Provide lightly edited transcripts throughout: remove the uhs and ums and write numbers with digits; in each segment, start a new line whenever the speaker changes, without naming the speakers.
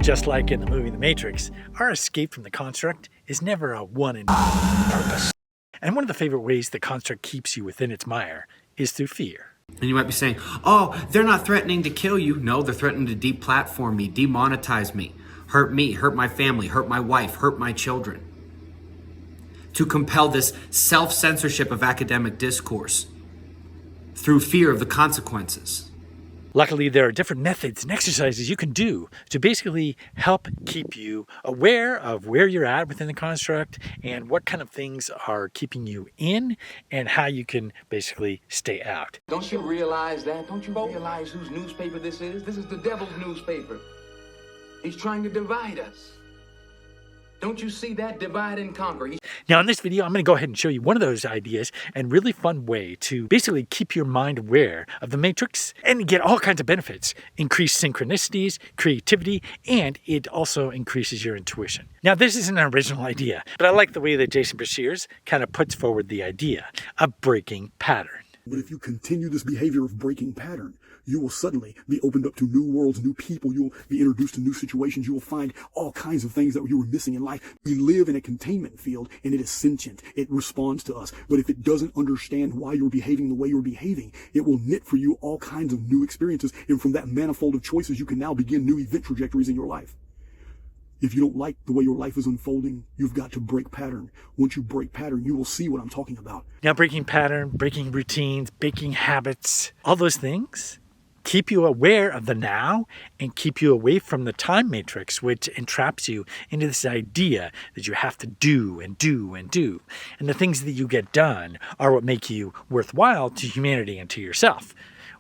Just like in the movie The Matrix, our escape from the construct is never a one and purpose. And one of the favorite ways the construct keeps you within its mire is through fear.
And you might be saying, oh, they're not threatening to kill you. No, they're threatening to deplatform me, demonetize me, hurt my family, hurt my wife, hurt my children. To compel this self-censorship of academic discourse through fear of the consequences.
Luckily, there are different methods and exercises you can do to basically help keep you aware of where you're at within the construct and what kind of things are keeping you in and how you can basically stay out.
Don't you realize that? Don't you realize whose newspaper this is? This is the devil's newspaper. He's trying to divide us. Don't you see that? Divide and conquer.
Now in this video, I'm going to go ahead and show you one of those ideas and really fun way to basically keep your mind aware of the matrix and get all kinds of benefits. Increased synchronicities, creativity, and it also increases your intuition. Now this isn't an original idea, but I like the way that Jason Breshears kind of puts forward the idea of breaking pattern.
But if you continue this behavior of breaking pattern, you will suddenly be opened up to new worlds, new people. You'll be introduced to new situations. You will find all kinds of things that you were missing in life. We live in a containment field and it is sentient. It responds to us. But if it doesn't understand why you're behaving the way you're behaving, it will knit for you all kinds of new experiences. And from that manifold of choices, you can now begin new event trajectories in your life. If you don't like the way your life is unfolding, you've got to break pattern. Once you break pattern, you will see what I'm talking about.
Now, breaking pattern, breaking routines, breaking habits, all those things keep you aware of the now and keep you away from the time matrix, which entraps you into this idea that you have to do and do and do. And the things that you get done are what make you worthwhile to humanity and to yourself.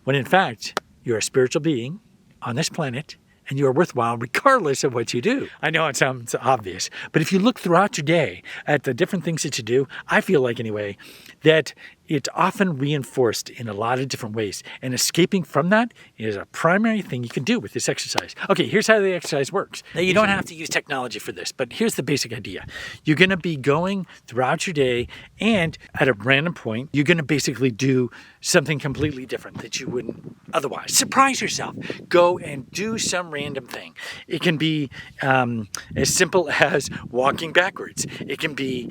When in fact, you're a spiritual being on this planet and you are worthwhile regardless of what you do. I know it sounds obvious, but if you look throughout your day at the different things that you do, I feel like anyway, that it's often reinforced in a lot of different ways. And escaping from that is a primary thing you can do with this exercise. Okay, here's how the exercise works. Now, you don't have to use technology for this, but here's the basic idea. You're going to be going throughout your day, and at a random point, you're going to basically do something completely different that you wouldn't otherwise. Surprise yourself. Go and do some random thing. It can be as simple as walking backwards. It can be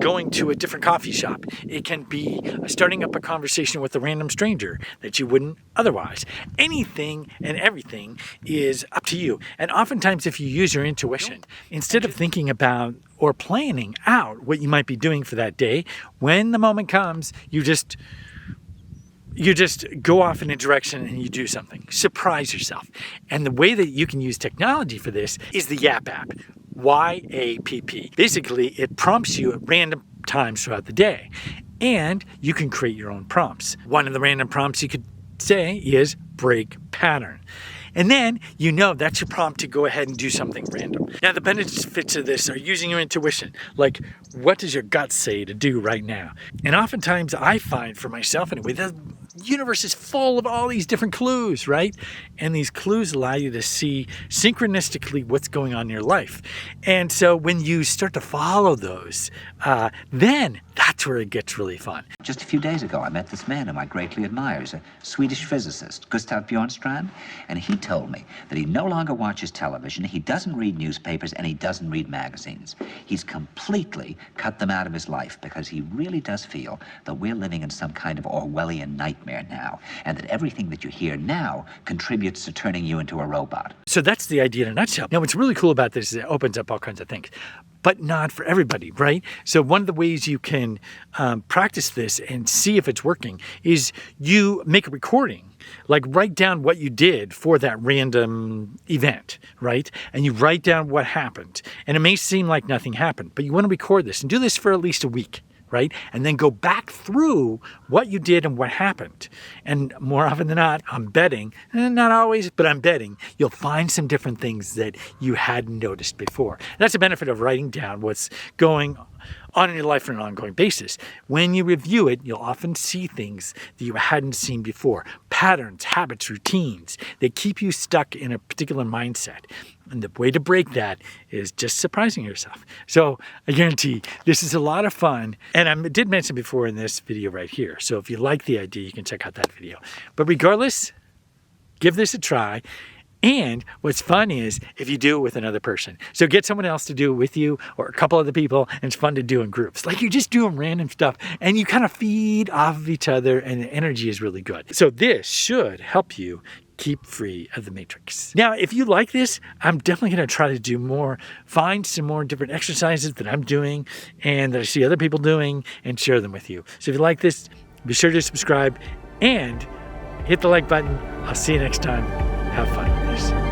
going to a different coffee shop. It can be starting up a conversation with a random stranger that you wouldn't otherwise. Anything and everything is up to you. And oftentimes if you use your intuition, instead of thinking about or planning out what you might be doing for that day, when the moment comes, you just go off in a direction and you do something. Surprise yourself. And the way that you can use technology for this is the Yap app. YAPP. Basically, it prompts you at random times throughout the day. And you can create your own prompts. One of the random prompts you could say is break pattern. And then you know that's your prompt to go ahead and do something random. Now the benefits of this are using your intuition. Like, what does your gut say to do right now? And oftentimes I find for myself anyway, the universe is full of all these different clues, right? And these clues allow you to see synchronistically what's going on in your life. And so when you start to follow those, then that's where it gets really fun.
Just a few days ago, I met this man whom I greatly admire. He's a Swedish physicist, Gustav Bjornstrand, and he told me that he no longer watches television, he doesn't read newspapers, and he doesn't read magazines. He's completely cut them out of his life because he really does feel that we're living in some kind of Orwellian nightmare now, and that everything that you hear now contributes to turning you into a robot.
So that's the idea in a nutshell. Now, what's really cool about this is it opens up all kinds of things, but not for everybody, right? So one of the ways you can practice this and see if it's working is you make a recording, like write down what you did for that random event, right? And you write down what happened. And it may seem like nothing happened, but you want to record this and do this for at least a week. Right? And then go back through what you did and what happened. And more often than not, I'm betting, not always, but I'm betting you'll find some different things that you hadn't noticed before. And that's the benefit of writing down what's going on in your life on an ongoing basis. When you review it, you'll often see things that you hadn't seen before. Patterns, habits, routines. They keep you stuck in a particular mindset. And the way to break that is just surprising yourself. So I guarantee this is a lot of fun. And I did mention before in this video right here. So if you like the idea, you can check out that video. But regardless, give this a try. And what's fun is if you do it with another person. So get someone else to do it with you or a couple other people, and it's fun to do in groups. Like you're just doing random stuff and you kind of feed off of each other and the energy is really good. So this should help you keep free of the matrix. Now, if you like this, I'm definitely going to try to do more, find some more different exercises that I'm doing and that I see other people doing and share them with you. So if you like this, be sure to subscribe and hit the like button. I'll see you next time. Have fun with this.